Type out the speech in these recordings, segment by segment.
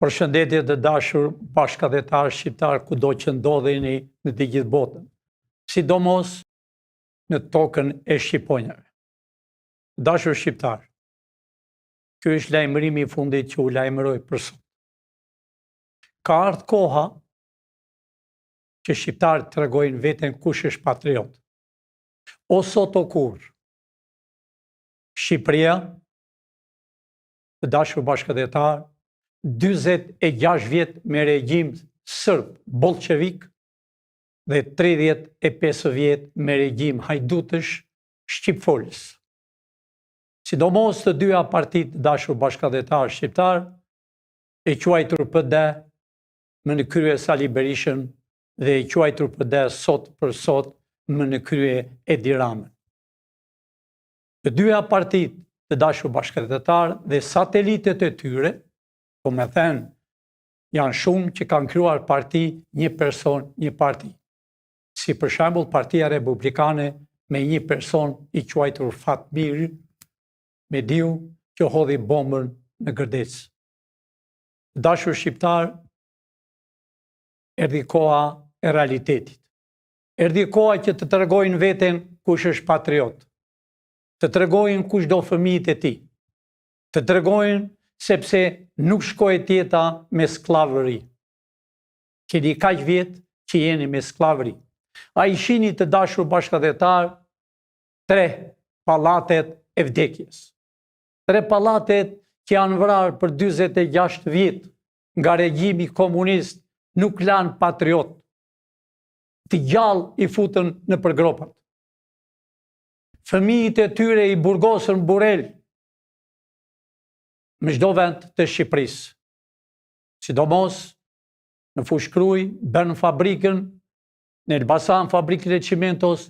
Përshëndetje të dashur bashkëdhetarë shqiptarë kudo që ndodheni në të gjithë botën, sidomos në tokën e shqiponjave. Dashur shqiptarë, ky është lajmërimi i fundit që u lajmëroj për sot. Ka ardhur koha që shqiptarët të tregojnë veten kush është patriot. O sot o kurrë. Shqipëria, të dashur bashkëdhetarë, 46 vjet me regjim sërb bolshevik dhe 35 vjet me regjim hajdutësh shqipfolës. Sidomos të dyja partitë dashur bashkëdhetarë shqiptar, e quajtur PD më në krye Sali Berishën dhe e quajtur PD sot për sot më në krye Edi Ramën. Të dyja partitë të dashur bashkëdhetarë dhe satelitet e tyre, po me thënë, janë shumë që kanë krijuar parti, një person, një parti. Si për shembull Partia Republikane me një person i quajtur Fatmir Mediu që hodhi bombën në Gërdec. Dashur shqiptar, erdhi koha e realitetit. Erdhi koha që të tregojnë veten kush është patriot. Të tregojnë kush do fëmijët e tij. Të tregojnë sepse nuk shkohet jeta me sklavëri. Keni kaq vjet që jeni me sklavëri. A i shihni të dashur bashkëdhetar 3 pallatet e vdekjes. 3 pallatet që janë vrarë për 46 vjet nga regjimi komunist nuk lanë patriot. Të gjallë i futën në përgropat. Fëmijët e tyre i burgosën burel në çdo vend të Shqipërisë. Sidomos në Fushkruj, bën fabrikën, në Elbasan fabrikën e Çimentos,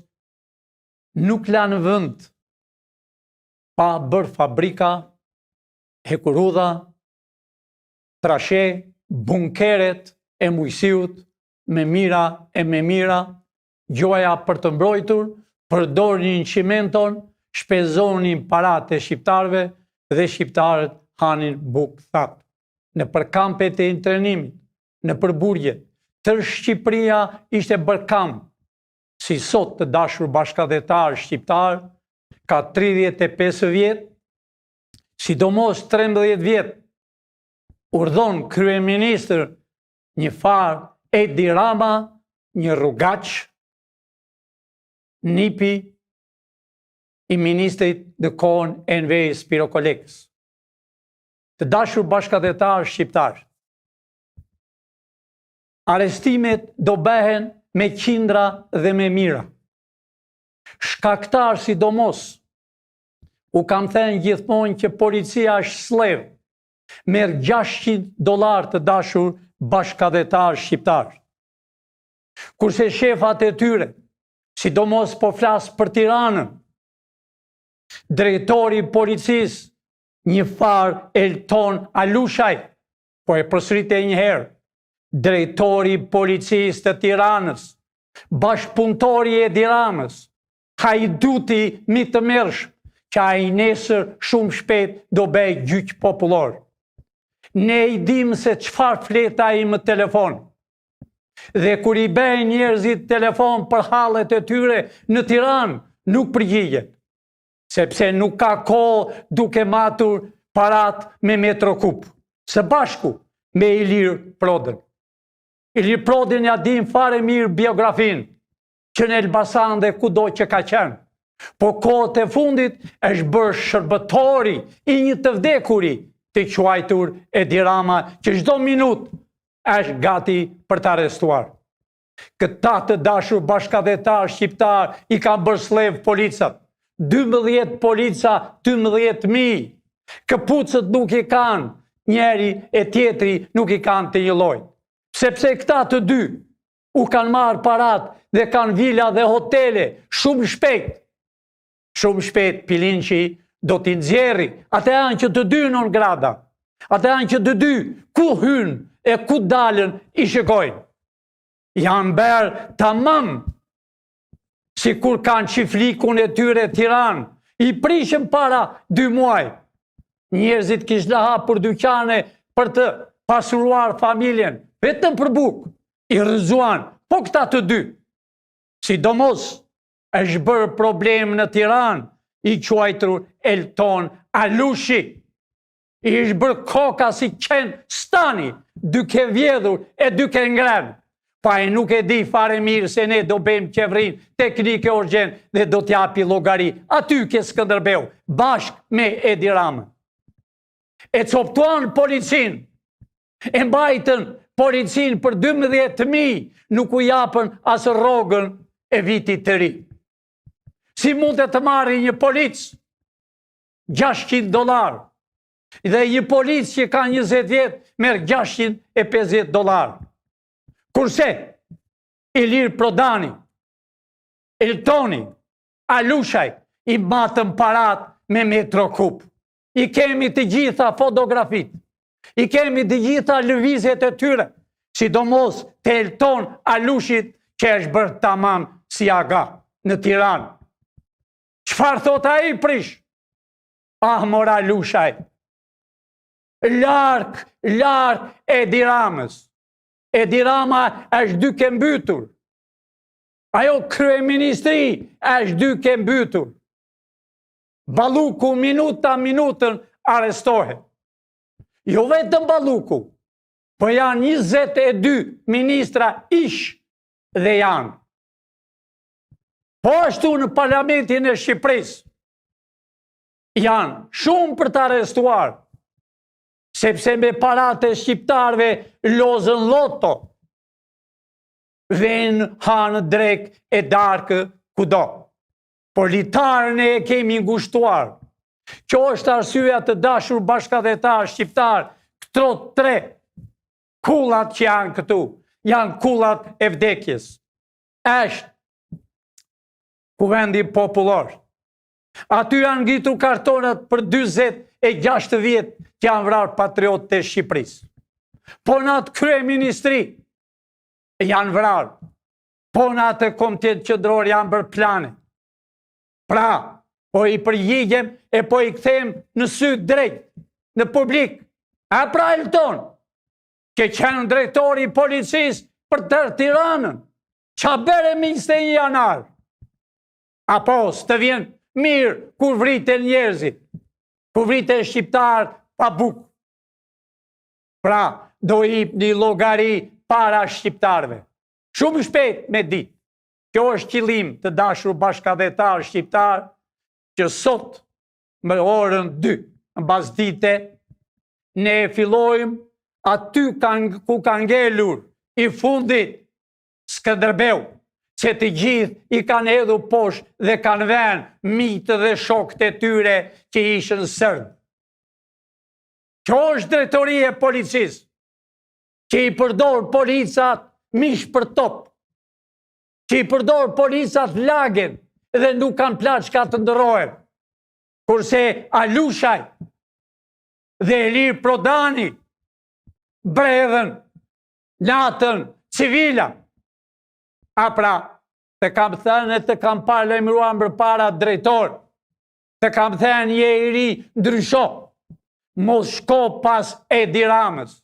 nuk lanë vend pa bërë fabrika, hekurudha, trashe, bunkeret e mujësiut, me mira e me mira, gjoja për të mbrojtur, përdornin Çimenton, shpenzonin paratë e shqiptarëve dhe shqiptarët hanin bukë thatë. Në përkampet e internimit, në përburgjet, tërë Shqipëria ishte bërkamp. Si sot të dashur bashkëdhetarë shqiptarë, ka 35 vjet, sidomos 13 vjet, urdhon kryeministër një farë Edi Rama, një rrugaç, nipi i ministrit në kohën Enver Spirokolekës. Të dashur bashkëdhetarë shqiptarë, arestimet do bëhen me qindra dhe me mira. Shkaktar sidomos, u kam thënë gjithmonë që policia është slev, merr $600 të dashur bashkëdhetarë shqiptarë. Kurse shefat e tyre, sidomos po flas për Tiranën, drejtori i policisë, një farë Elton Alushaj, po e përsërite një herë, drejtori i policisë të Tiranës, bashkëpunëtori i Edi Ramës, hajduti mi të mërshëm, që ai nesër shumë shpejt do bëj gjyq popullor. Ne i dim se çfarë flet ai më telefon. Dhe kur i bëjnë njerëzit telefon për hallet e tyre në Tiranë, nuk përgjigjet. Sepse nuk ka kohë duke matur parat me Metrokup. Së bashku me Ilir Prodën. Ilir Prodën ja dim fare mirë biografinë, që në Elbasan dhe kudo që ka qenë. Po kohët e fundit është bërë shërbëtori i një të vdekuri të quajtur Edi Rama, që çdo minutë është gati për të arrestuar. Këta të dashur bashkëdhetarë shqiptar i kanë bërë slev policat. 12 polica, 12.000. Këpucët nuk i kanë, njeri e tjetri nuk i kanë të një lloj. Sepse këta të dy u kanë marrë parat dhe kanë vila dhe hotele shumë shpejt. Shumë shpejt Pilinçi do t'i nxjerri. Ata janë që të dy non grada. Ata janë që të dy ku hynë e ku dalën i shikojnë. Janë bërë tamam si kur kanë qiflikun e tyre Tiranë, i prishën para 2 muaj. Njerëzit kishte hapur dyqane për të pasuruar familjen, vetëm për bukë, i rrëzuan, po këta të dy. Sidomos, është bërë problem në Tiranë, i quajtur Elton Alushi. I është bërë koka si qenë stani, duke vjedhur e duke ngrënë. Pa e nuk e di fare mirë se ne do bëjmë qevrin teknike urgjent dhe do t'japi llogari aty ke Skënderbeu, bashkë me Edi Ramën. E coptuan policin, e mbajtën policin për 12.000, nuk u japën as rrogën e vitit të ri. Si mund të marri një polic $600 dhe një polic që ka 20 vjet merr $650. Kurse Ilir Prodani, Eltoni, Alushaj i matën parat me metro kup. I kemi të gjitha fotografit, i kemi të gjitha lëvizjet e tyre, sidomos të Elton Alushit që është bërë tamam si aga në Tiranë. Çfarë thot ai prish? Ahmor Alushaj. Larg Edi Ramës. Edi Rama është duke mbytur. Ajo kryeministri është duke mbytur. Balluku minutën arrestohet. Jo vetëm Balluku, po janë 22 ministra ish dhe janë. Po ashtu në parlamentin e Shqipërisë janë shumë për të arrestuar, sepse me paratë e shqiptarve lozën loto, vënë hanë drek e darkë kudo. Por litarën e kemi ngushtuar. Kjo është arsyeja të dashur bashkëdhetar shqiptar, këto 3 kullat që janë këtu, janë kullat e vdekjes. Është Kuvendi Popullor. Aty janë ngritur kartonat për 46 vjet që janë vrarë patriotët e Shqipërisë. Po në atë kryeministri janë vrarë. Po në atë komitet qendror janë bërë plane. Pra, po i përgjigjem e po i kthejmë në sy drejt, në publik. A pra Elton, që qenë drejtori i policisë për tërë Tiranën, qa bere 21 janar? Apo s'të vjen mirë kur vriten njerëzit, kur vriten shqiptar pa bukë. Pra, do i një llogari para shqiptarve. Shumë shpejt me ditë. Kjo është qëllim të dashur bashkëdhetar shqiptar, që sot, më orën 2, në basdite, ne fillojmë aty ku ka ngelur i fundit Skënderbeu, që të gjithë i kanë hedhur poshtë dhe kanë vënë mitë dhe shokët e tyre që ishën sërdë. Kjo është drejtoria e policisë, që i përdor policat mish për top, që i përdor policat lagen dhe nuk kanë plaçka të ndërrohen. Kurse Alushaj dhe Ilir Prodani bredhen natën civila. A pra, të kam thënë e të kam parlemruar për para drejtor, të kam thënë je i ri ndrysho, mos shko pas Edi Ramës,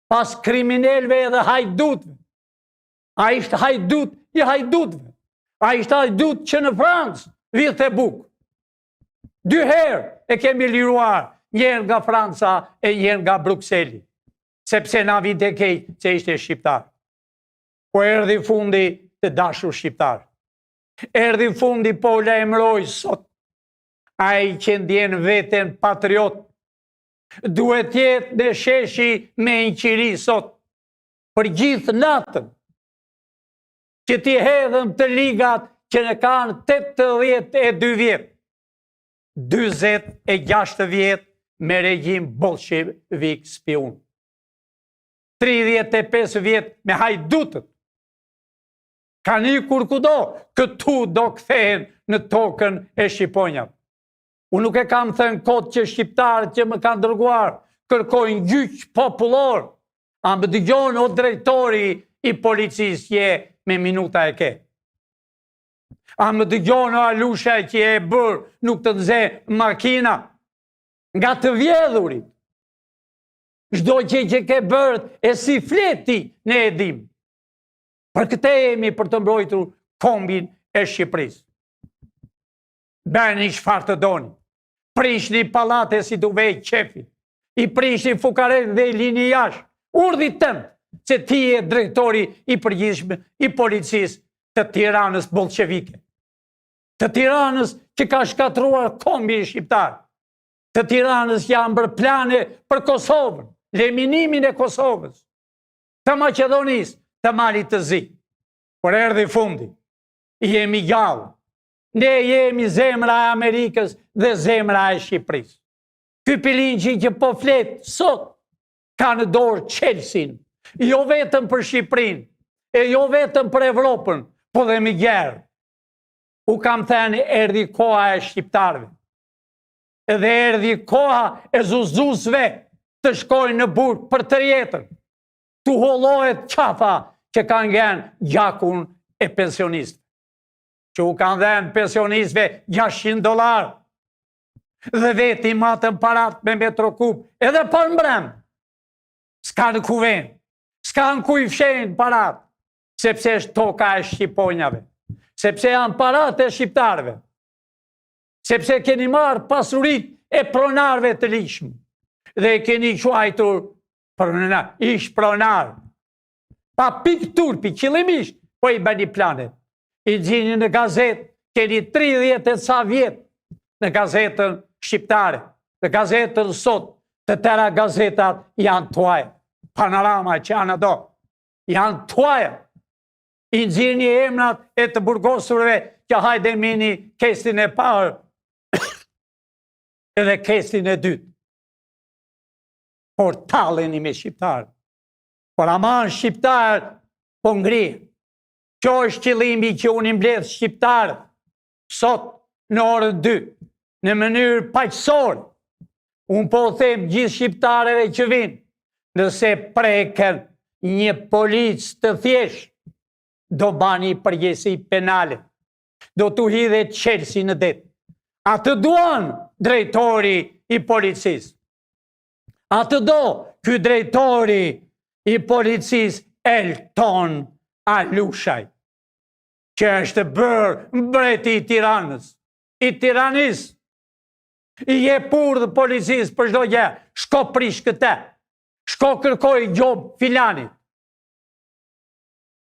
pas kriminelve edhe hajdutve. A ishtë hajdut i hajdutve. A ishtë hajdut që në Francë vithë e bukë. 2 herë e kemi liruar, njën nga Franca e njën nga Bruxelli, sepse na vite kejtë që ishte shqiptar. Po erdhi fundi të dashur shqiptar. Erdhi fundi po lajmëroj sot. Ai që ndjen veten patriot, duhet jetë në sheshi me një qiri sot, për gjithë natën, që t'i hedhëm të ligat që në kanë 82 vjet, 26 vjet me regjim bolshevik spiun, 35 vjet me hajdutët. Ka një kur kudo, këtu do kthehen në tokën e Shqiponjave. Unë nuk e kam thënë kot që shqiptarët që më kanë dërguar kërkojnë gjyq popullor, a më dëgjon o drejtori i policisë që me minuta e ke. A më dëgjon o Alushaj që e bërë nuk të nxe makina nga të vjedhurit. çdo gjë që ke bërë e si fleti ne e dim. Për këtë jemi për të mbrojtur kombin e Shqipërisë. Bëni çfarë të doni. Prishni pallate si duvej qefi. I prishni fukaret dhe i lini jashtë. Urdhi tënd që ti je drejtori i përgjithshëm i policisë të Tiranës bolshevike. Të Tiranës që ka shkatruar kombin shqiptar. Të Tiranës që janë bërë plane për Kosovën, leminimin e Kosovës, të Maqedonisë, të Malit të Zi. Por erdhi fundi. Jemi gjallë. Ne jemi zemra e Amerikës dhe zemra e Shqipërisë. Ky pilinçi që po flet sot ka në dorë Chelsea, jo vetëm për Shqipërinë, e jo vetëm për Evropën, po dhe me gjerë. U kam thënë erdhi koha e shqiptarëve. Edhe erdhi koha e zuzusve të shkojnë në burg për të jetën. Tu hollohet qafa që kanë ngjenë gjakun e pensionistëve. Që u kanë dhenë pensionistëve $600. Dhe veti matën parat me Metrokup, edhe për mbrëm. S'ka në kuven, s'ka në ku i fshenë parat, sepse është toka e shqiponjave, sepse janë parat e shqiptarve, sepse keni marë pasurit e pronarve të lishmë, dhe keni quajtur ish pronar. Pa pik turpi, qëllimisht, po i bëni planet. I gjini në gazet, keni 30 e ca vjetë në gazetën shqiptare, në gazetën sot, të tëra gazetat janë tuaja. Panorama që janë do, janë tuaja. I gjini emrat e të burgosurve që hajde mini kestin e parë edhe kestin e dytë. Por taleni me shqiptarë. Por aman shqiptarë po ngri. Kjo është qëllimi që unë mbledh shqiptarë sot në orën 2, në mënyrë paqësore. Unë po them gjithë shqiptarëve që vinë, nëse preken një policë të thjeshtë, do bani përgjësi penale, do të hidhe Chelsea në det. A të duan drejtori i policisë. A të do ky drejtori i policisë Elton Alushaj, që është bërë mbreti i Tiranës, i Tiranisë, i je purdhë policisë për çdo gjë, shko prish këtë, shko kërkoj gjob filanit.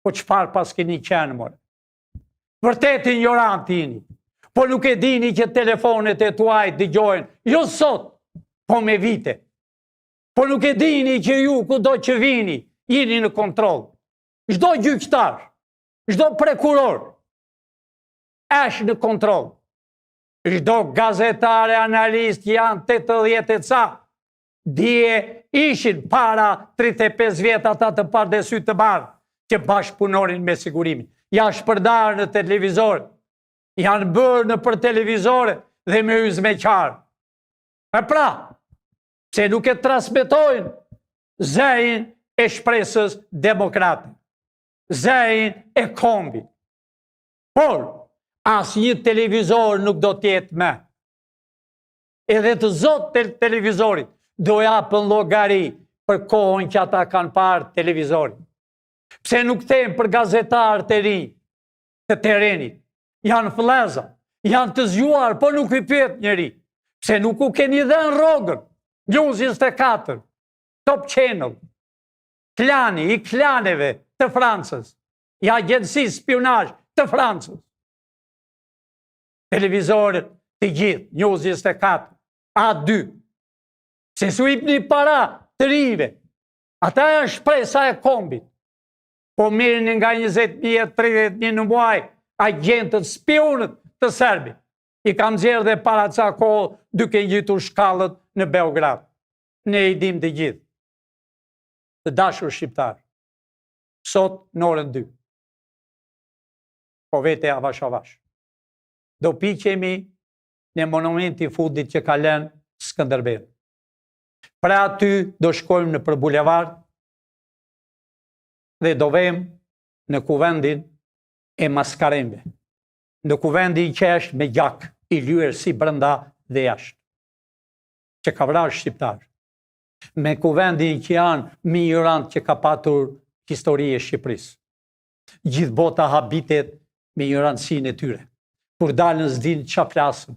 Po çfarë pas keni qenë, more? Vërtet ignorant jeni, po nuk e dini që telefonet e tuaj dëgjojnë, jo sot, po me vite. Po nuk e dini që ju kudo që vini, jeni në kontroll. Çdo gjyqtar, çdo prokuror është në kontroll. Çdo gazetar e analist janë 80 e ca. Dje ishin para 35 vjet ata të pardesy të bardhë që bashkëpunonin me sigurimin. Ja shpërdarë në televizor, janë bërë në për televizore dhe me yzme qarë. E pra, se nuk e transmetojnë zërin e shpresës demokrate, zërin e kombit. Por, as një televizor nuk do tjetë me. Edhe të zotë të televizorit do japën llogari për kohën që ata kanë parë televizorin. Pse nuk them për gazetarët e ri të terenit, janë fëlleza, janë të zgjuar, po nuk i pyet njeri. Pse nuk u keni dhënë rrogën, News 24, Top Channel, klani i klaneve të Francës, i agjencisë spionazh të Francës. Televizorët të gjithë, News 24, A2, se su ipni para të rive, ata janë shpresa e kombit. Po mirën nga 20.000, 30.000 në muaj, agentët, spionët të Serbit. I kam zjerë dhe para ca kohë duke ngjitur shkallët në Beograd. Ne i dim të gjithë. Të dashur shqiptar. Sot në orën 2. Po vete avash avash. Do piqemi në monumenti fundit që ka lënë Skënderbeu. Pra aty do shkojmë në për bulevard dhe do vem në kuvendin e Maskarembe. Në kuvendin që është me gjak i lyer si brenda dhe jashtë. Që ka vrarë shqiptar. me kuvendin që janë mijëran që ka patur histori e Shqipërisë. Gjithë bota habitet me ignorancinë e tyre. Kur dalën s'din ç'a flasën.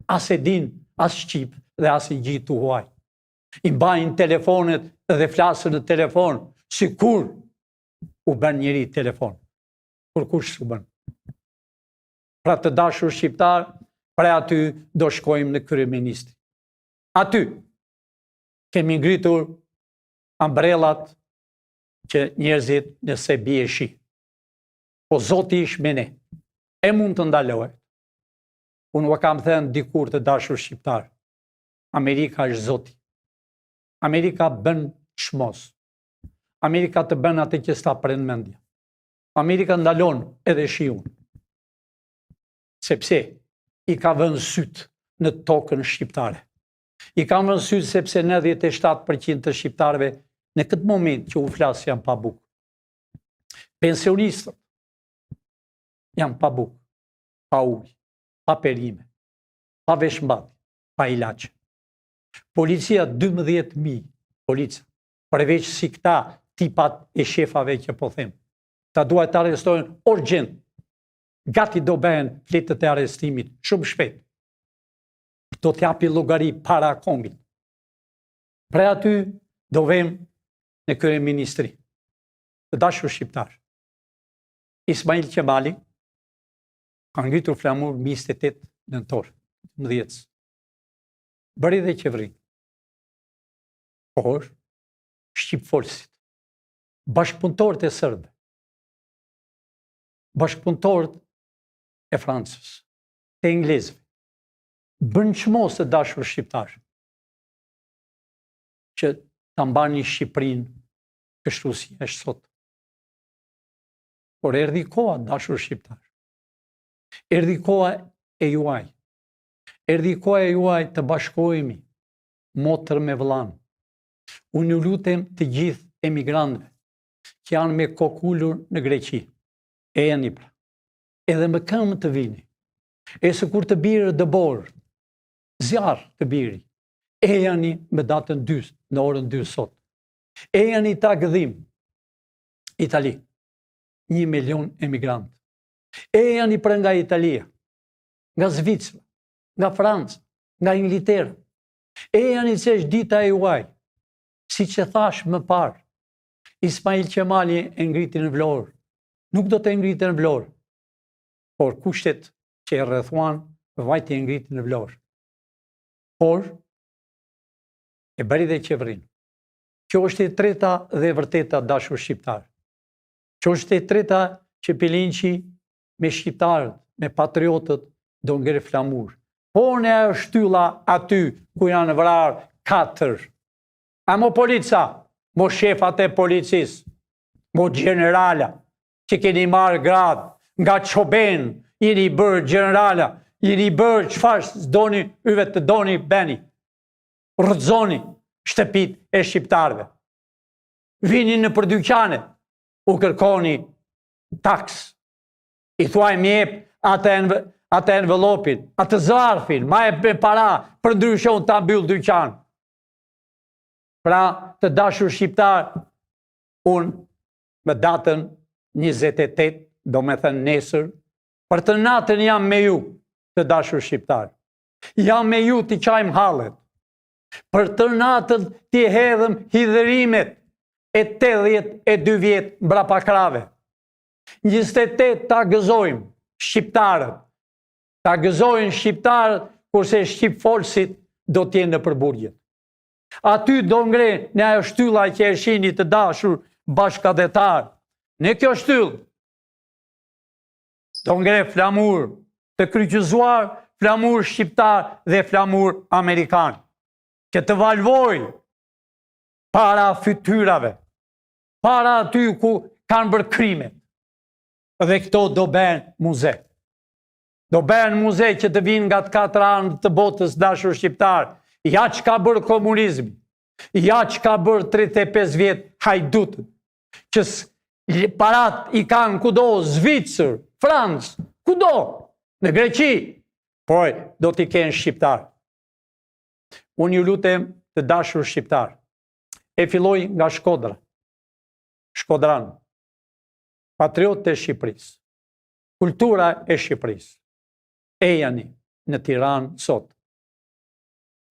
As e din, as shqip dhe as i gjitë huaj. I mbajnë telefonet dhe flasën në telefon, si kur u bën njëri telefon. Kur kush s'u bën. Pra të dashur shqiptar, pra aty do shkojmë në kryeministri. Aty kemi ngritur ambrellat që njerëzit nëse bie shi. Po Zoti ish me ne. E mund të ndalohet. Unë u kam thënë dikur të dashur shqiptar. Amerika është Zoti. Amerika bën çmos. Amerika të bën atë që sta prend mendja. Amerika ndalon edhe shiun. Sepse i ka vënë syt në tokën shqiptare. I ka vënë syt sepse 97% të shqiptarëve në këtë moment që u flas janë pa bukë. Pensionistët janë pa bukë, pa ujë, pa perime, pa veshmbathje, pa ilaç. Policia 12.000 policia, përveç si këta tipat e shefave që po them. Ta duhet të arrestojnë urgjent. Gati do bëhen fletët e arrestimit shumë shpejt. Do t'japi llogari para kombit. Pre aty do vem në kryeministri. Të dashur shqiptar. Ismail Qemali ka ngritur flamur 28 nëntor, 19. Bëri dhe qeveri. Por, shqip folësit, bashkëpunëtorët e sërbë, bashkëpunëtorët e Francës, të Englezëve, bën çmos të dashur shqiptar, që ta mbani Shqipërinë kështu si është sot. Por erdhi koha, dashur shqiptar. Erdhi koha e juaj. Erdhi koha e juaj të bashkohemi, motër me vëllain. Unë ju lutem të gjithë emigrantëve që janë me kokullur në Greqi. E jeni pra. Edhe më këmë të vini. E se kur të birë dëborë, zjarë të biri. E jeni me datën 2, në orën 2 sot. E jeni ta gëdhim. Itali. 1 milion emigrantë. E janë i për nga Italia, nga Zvicra, nga Franca, nga Ingilterra. E janë i që është dita e juaj, si që thash më parë, Ismail Qemali e ngriti në Vlorë. Nuk do të ngriti në Vlorë, por kushtet që e rrethuan, vajti e ngriti në Vlorë. Por, e bëri dhe qeverinë. Kjo është e treta dhe vërteta dashur shqiptar. Kjo është e treta që Pilinçi me shqiptarët, me patriotët, do ngre flamur. Por ne ajo shtylla aty ku janë vrarë 4. A mo polica, mo shefat e policisë, mo generala, që keni marrë gradë, nga çoben, jeni bërë generala, jeni bërë çfarë doni, yve të doni beni. Rrëzoni shtëpit e shqiptarëve. Vini në për dyqane, u kërkoni taks. I thuaj më jep atë envelopin, atë zarfin, ma e me para, për ndryshon ta mbyll dyqan. Pra, të dashur shqiptar, unë me datën 28, do me thënë nesër, për të natën jam me ju, të dashur shqiptar. Jam me ju t'i qajmë hallet. Për të natën t'i hedhëm hidhërimet e 82 vjet mbrapa krave. 28 ta gëzojmë shqiptarët. Ta gëzojnë shqiptarët, kurse shqip folësit do t'jenë në përburgjet. Aty do ngre në ajo shtylla që e shihni të dashur bashkëdhetar. Në kjo shtyllë do ngre flamur të kryqëzuar, flamur shqiptar dhe flamur amerikan. Që të valvojnë para fytyrave, para aty ku kanë bërë krimet. Dhe këto do bëhen muze. Do bëhen muze që të vinë nga të 4 anë të botës dashur shqiptar. Ja që ka bërë komunizmi, ja që ka bërë 35 vjet hajdutët, që parat i kanë kudo, Zvicër, Francë, kudo, në Greqi, por do t'i kenë shqiptar. Unë ju lutem të dashur shqiptar. E filloj nga Shkodra. Shkodran. Patriot e Shqipërisë. Kultura e Shqipërisë. Ejani në Tiranë sot.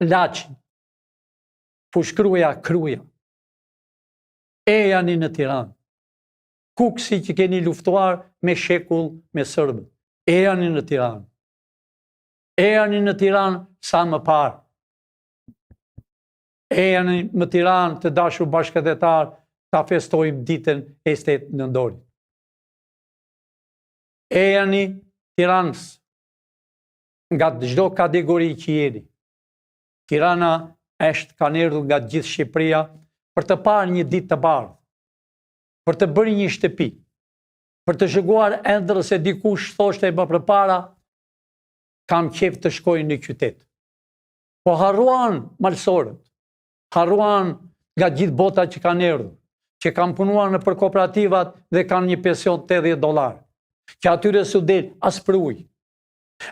Laçi. Fushkruja Kruja. Ejani në Tiranë. Kuksi që keni luftuar me shekull me Serbët. Ejani në Tiranë. Ejani në Tiranë sa më parë. Ejani në Tiranë të dashur bashkëdhetar, ta festojmë ditën e 8 nëndorit. Ejani Tiranës nga çdo kategori që jeni. Tirana kanë erdhur nga gjithë Shqipëria për të parë një ditë të bardhë, për të bërë një shtëpi, për të shëguar endër se dikush thoshte më përpara, kam qef të shkojnë në qytet. Po harruan malsorët, harruan nga gjithë bota që kanë erdhur, që kanë punuar në për kooperativat dhe kanë një pension $80, që atyre s'u del as për ujë.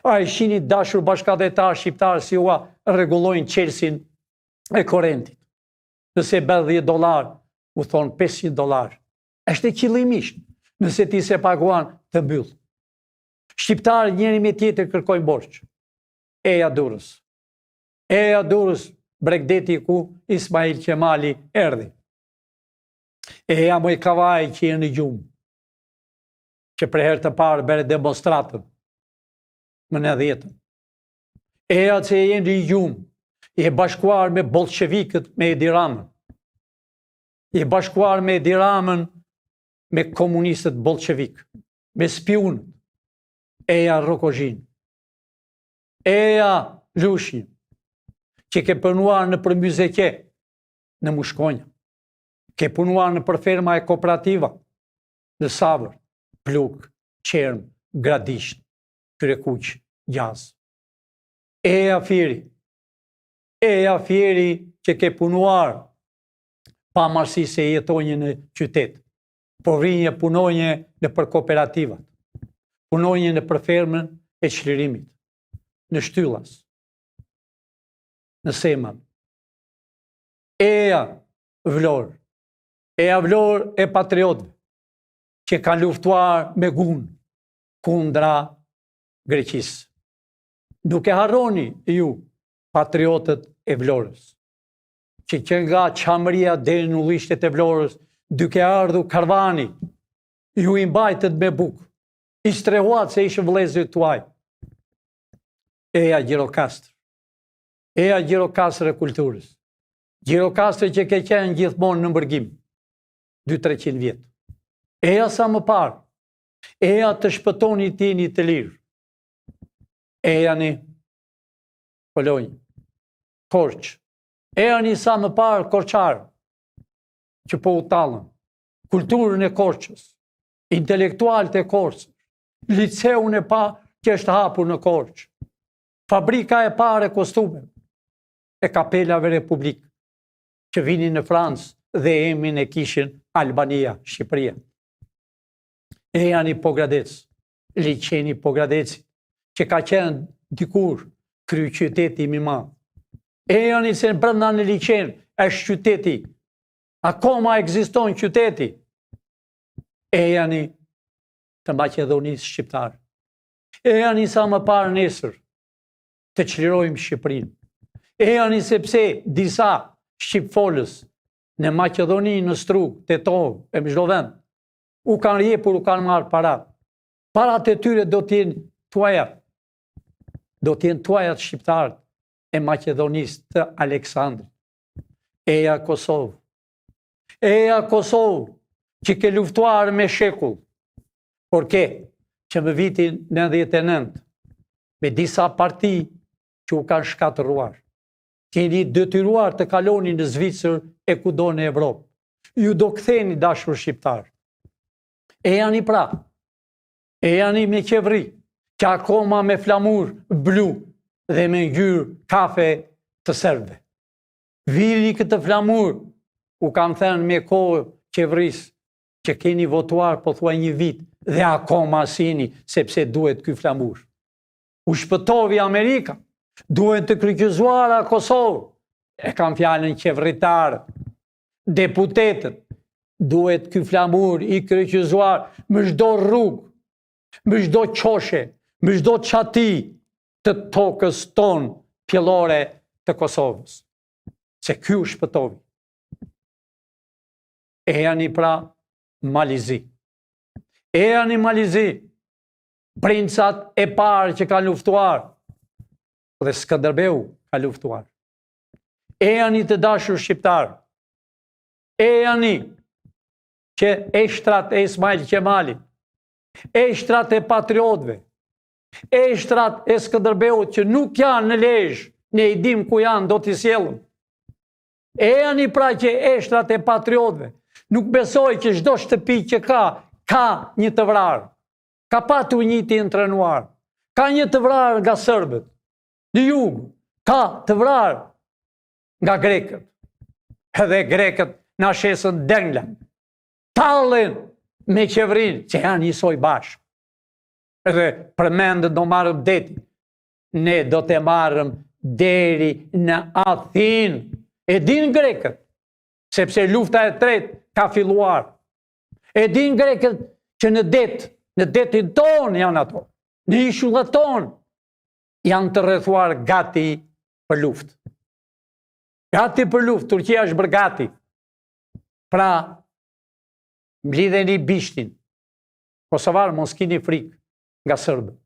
A e shini dashur bashkëdhetar shqiptar si ua rregullojnë qelsin e korrentit. Nëse bë $10, u thon $500. Është qëllimisht, nëse ti se paguan të mbyll. Shqiptarë njëri me tjetër kërkojnë borxh. Eja Durrës. Eja Durrës, Bregdeti ku Ismail Qemali erdhi. Eja Moj Kavaj që në gjumë, që për herë të parë bëre demonstratën më në 10. Eja që e jenë në gjumë, i e bashkuar me bolshevikët me Edi Ramën. I e bashkuar me Edi Ramën me komunistët bolshevik, me spionët. Eja Rokozhin. Eja Lushin, që ke punuar në për Myzeke, në Mushkonja. Ke punuar në për ferma e kooperativa, në Savër, Pluk, Qerm, Gradisht, Krekuq, Gjaz. Eja Fieri. Eja Fieri që ke punuar pa marrësi se jetonje në qytet. Po vrinje punonje në për kooperativat. Punonje në për fermën e çlirimit. Në Shtyllas. Në Seman. Eja Vlorë. Eja Vlorë e patriotëve që kanë luftuar me gun kundra Greqisë. Nuk e harroni ju, patriotët e Vlorës, që nga Qamëria deri në ullishtet e Vlorës, duke ardhur karvani, ju i mbajtët me bukë, i strehuat se ishë vëllezërit tuaj. Eja Gjirokastër. Eja Gjirokastër e kulturës. Gjirokastër që ke qenë gjithmonë në mbërgim, 200-300 vjetë. Eja sa më parë, eja të shpëtoni tini të lirë. Eja një Polonjë, Korç. Eja një sa më parë Korçarë, që po u talën. Kulturën e Korçës, intelektualët e Korçës, liceun e pa që është hapur në Korçë, fabrika e parë e kostumeve, e kapelave republikë, që vinin në Francë dhe emrin e kishin Albania, Shqipëria. Eja një Pogradec, liçeni Pogradecit, që ka qenë dikur kryeqyteti më i madh. Eja një se brenda në liçen është qyteti. Akoma ekziston qyteti. Eja një të Maqedonisë shqiptare. Eja një sa më parë nesër të çlirojmë Shqipërinë. Eja një sepse disa shqipfolës në Maqedoni, në Strug, Tetov, e më çdo vend, u kanë jepur, u kanë marrë parat. Parat e tyre do t'jenë tuajat. Do t'jenë tuajat shqiptarët e Maqedonisë të Aleksandrit. Eja Kosovë. Eja Kosovë, që ke luftuar me shekull. Por ke, që më vitin 99, me disa parti që u kanë shkatëruar. Keni detyruar të kaloni në Zvicër e kudo në Evropë. Ju do ktheni dashur shqiptar. Eja një pra, eja një me qevri, që akoma me flamur blu dhe me ngjyrë kafe të serbëve. Vini këtë flamur, u kam thënë me kohë qevrisë, që keni votuar po thua një vit dhe akoma asini, sepse duhet ky flamur. U shpëtovi Amerika, duhet të kryqëzuara Kosovë, e kam fjalën qeveritarët, deputetët, duhet ky flamur i kryqëzuar me çdo rrugë, me çdo qoshe, me çdo çati të tokës tonë pjellore të Kosovës. Se ky u shpëtovi. E janë pra Malizi. E janë Malizi, princat e parë që ka luftuar, dhe Skënderbeu ka luftuar. E janë të dashur shqiptar. E janë që eshtrat e Ismail Qemali, eshtrat e patriotëve, eshtrat e Skënderbeut që nuk janë në Lezhë, ne i dim ku janë, do t'i sjellëm. E janë pra që eshtrat e patriotëve nuk besoj që çdo shtëpi që ka një të vrarë, ka patur një të intrenuar, ka një të vrarë nga serbët, në jugë, ka të vrarë nga grekët. Edhe grekët na shesën dengla, tallen me qeverinë, që janë njësoj bashkë. Edhe përmendët do marrëm deti, ne do të marrëm deri në Athinë. E din grekët, sepse lufta e tretë ka filluar. E din grekët që në detin tonë janë ato, në ishullat tonë, janë të rrethuar gati për luftë. Gati për luftë, Turqia është bërë gati. Pra, mblidheni bishtin. Kosovar mos keni frikë nga serbët.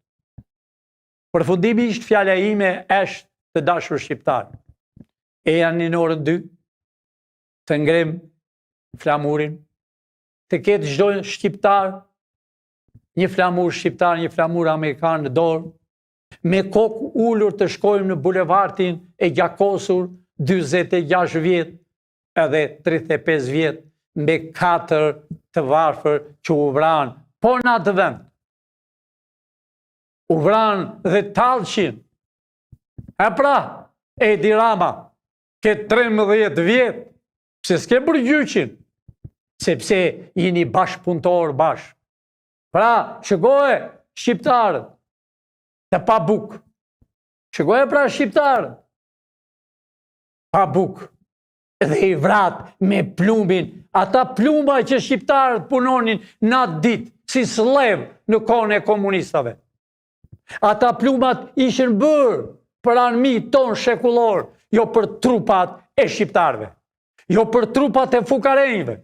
Përfundimisht fjala ime është të dashur shqiptar. E janë në orën 2 të ngrem flamurin, të ketë çdo shqiptar një flamur shqiptar, një flamur amerikan në dorë, me kokë ulur të shkojmë në bulevardin e gjakosur 46 vjet edhe 35 vjet me 4 të varfër që u vranë, po në atë vend. U vranë dhe Tallçin. E pra, Edi Rama, ke 13 vjet, pse s'ke bërë gjyqin, sepse jeni bashkëpunëtor bashkë. Pra, shëgoje shqiptarët të pa bukë. Shëgoje pra shqiptarët pa bukë. Dhe i vrat me plumbin, ata plumba që shqiptarët punonin në atë ditë, si slev në kohën e komunistave. Ata plumbat ishin bërë për armi tonë shekullor, jo për trupat e shqiptarëve, jo për trupat e fukarenjve.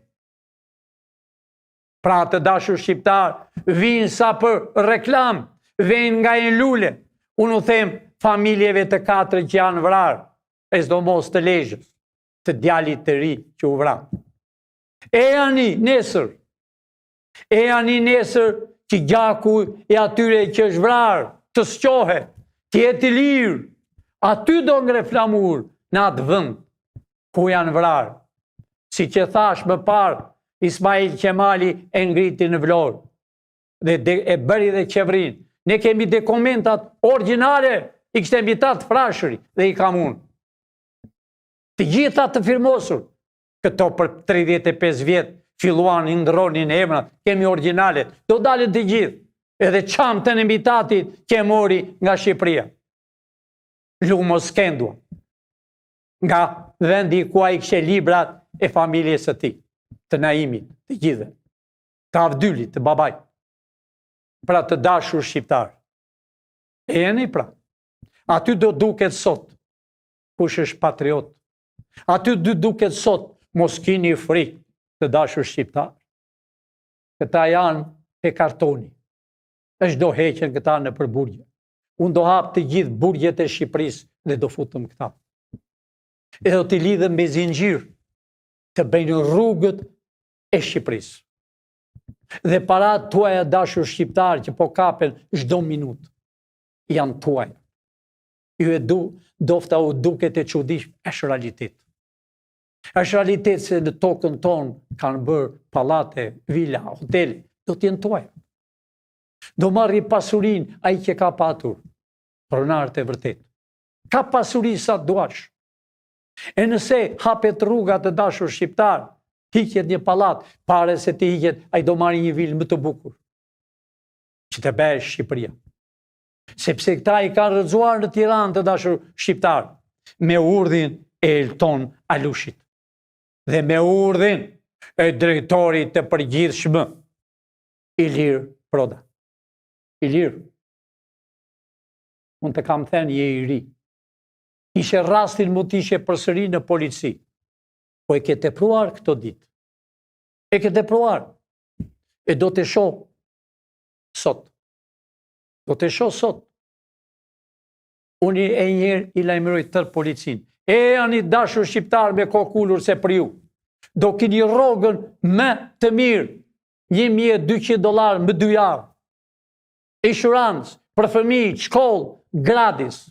Pra të dashur shqiptar, vinë sa për reklam, vinë nga e lule. Unë u them familjeve të 4 që janë vrarë, e s'do mos të Lezhës, të djalit të ri që u vranë. E janë nesër që gjaku e atyre që është vrarë, të sqohe, të jetë i lirë, aty do ngre flamur në atë vend ku janë vrarë. Si që thash më parë, Ismail Qemali e ngriti në Vlorë dhe e bëri dhe qeverinë. Ne kemi dokumentat origjinale, i kishte mbitat Frashëri dhe i kam unë. Të gjitha të firmosur, këto për 35 vjet filluan i ndronin emrat, kemi origjinale, do dalin të gjithë. Edhe çamtën e mbitatit që mori nga Shqipëria. Lumo Skendua, nga vendi ku ai kishte librat e familjes së tij, të Naimit, të gjithë, të Avdylit, të babait. Pra të dashur shqiptar. E jeni pra. Aty do duket sot kush është patriot. Aty do duket sot mos keni frikë, të dashur shqiptar. Këta janë e kartoni. Është do heqen këta në përburgje. Unë do hap të gjithë burgjet e Shqipërisë dhe do futëm këta. E do t'i lidhem me zinxhir të bëjnë rrugët e Shqipërisë. Dhe parat tuaja dashur shqiptar që po kapen çdo minutë janë tuaja. Ju e dofta u duket e çuditshme, është realitet. Është realitet se në tokën tonë kanë bërë pallate, vila, hotele, do t'jenë tuaja. Do marri pasurin ai që ka patur, pronarët e vërtet. Ka pasuri sa duash. E nëse hapet rruga të dashur shqiptar, hiqet një pallat, pare se të hiqet, ai do marri një vilë më të bukur. Që të bëhet Shqipëria. Sepse këta i kanë rrëzuar në Tiranë të dashur shqiptar, me urdhin e Elton Alushit. Dhe me urdhën e drejtorit të përgjithshëm, Ilir Proda. Ilir, unë të kam thënë je i ri. Ishe rastin mu t'ishe përsëri në polici, po e ke tepruar këto ditë. E ke tepruar. E do të shoh sot. Do të shoh sot. Unë e njerë i lajmëroj tërë policinë. E janë i dashur shqiptar me kokullur se për ju. Do kini rogën më të mirë, $1.200 më 2 javë. Inshurancë, për fëmijë, shkollë, gratis.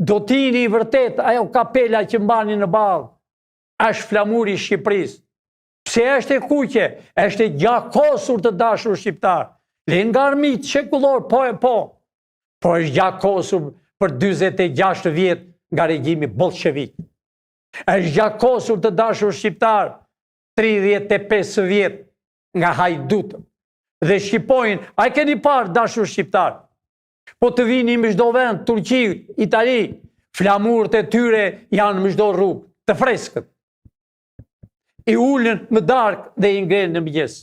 Do t'ini i vërtet, ajo kapela që mbani në balë, është flamuri i Shqipërisë. Pse është e kuqe, është e gjakosur të dashur shqiptar. Le nga armiq shekullor, po e po. Po është gjakosur për 46 vjetë nga regjimi bolshevik. Është gjakosur të dashur shqiptar 35 vjetë nga hajdutëm. Dhe shqipojnë, a i keni parë dashur shqiptar? Po të vini më çdo vend, Turqi, Itali, flamurët e tyre janë më çdo rrugë, të freskët. I ullën më darkë dhe i ngrenë në mëngjes.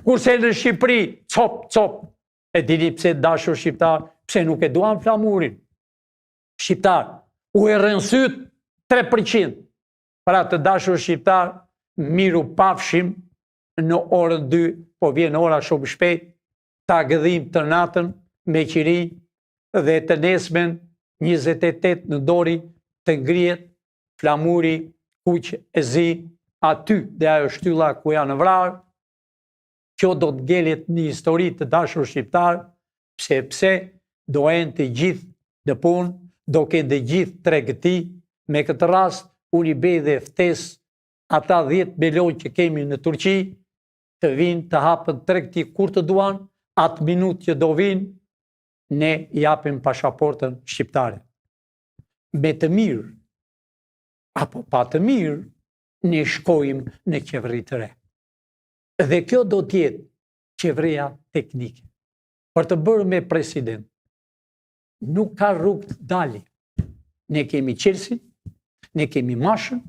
Kurse në Shqipëri, cop, cop. E dini pse dashur shqiptar, pse nuk e duan flamurin. Shqiptar, u e rënsyt 3%. Pra të dashur shqiptar, miru pafshim në orën 2, po vjen ora shumë shpejt, ta gëdhim të natën me qiri dhe të nesmen 28 në dori të ngrihet flamuri kuq e zi aty dhe ajo shtylla ku janë vrarë. Kjo do të ngelet një histori të dashur shqiptar, pse do enë të gjithë në punë, do kenë të gjithë tregëti, me këtë rast unë i bej dhe ftes ata 10 milion që kemi në Turqi, të vinë të hapën tregëti kur të duan, atë minut që do vinë, ne japim pashaportën shqiptare. Me të mirë, apo pa të mirë, ne shkojmë në qeveri të re. Dhe kjo do tjetë qeveria teknike. Për të bërë me president, nuk ka rrugë të dali. Ne kemi Qelsin, ne kemi Mashën,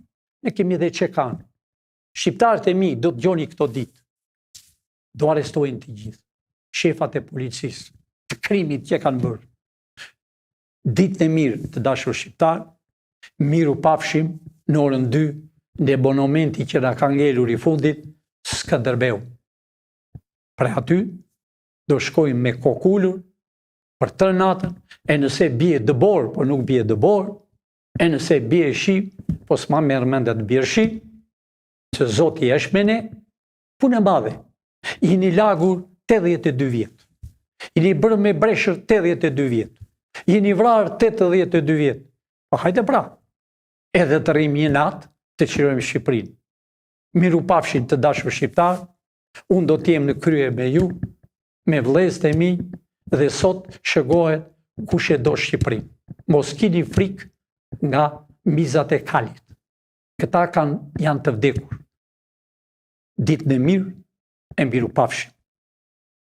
ne kemi dhe Qekanë. Shqiptarët e mi do të gjoni këto ditë. Do arestojnë të gjithë. Shefat e policisë, të krimit që kanë bërë. Ditën e mirë të dashur shqiptar, miru pafshim në orën 2, në monumenti që na ka ngelur i fundit, Skënderbeu. Pre aty, do shkojmë me kokullur për 3 natën, e nëse bie dëbor, po nuk bie dëbor, e nëse bie shi, po s'ma merr mend të bie shi, që Zoti është me ne, punë e madhe. Jeni lagur 82 vjetë. Jeni bërë me breshër 82 vjetë. Jeni vrarë 82 vjetë. Po hajde pra, edhe të rrim një natë të qirojmë Shqipërinë. Miru pafshin të dashur shqiptar, unë do t'jem në krye me ju, me vëllezërit e mi, dhe sot shëgohet kush e do Shqipërinë. Mos kini frikë nga mizat e kalit. Këta janë të vdekur. Ditën e mirë, e miru pafshin.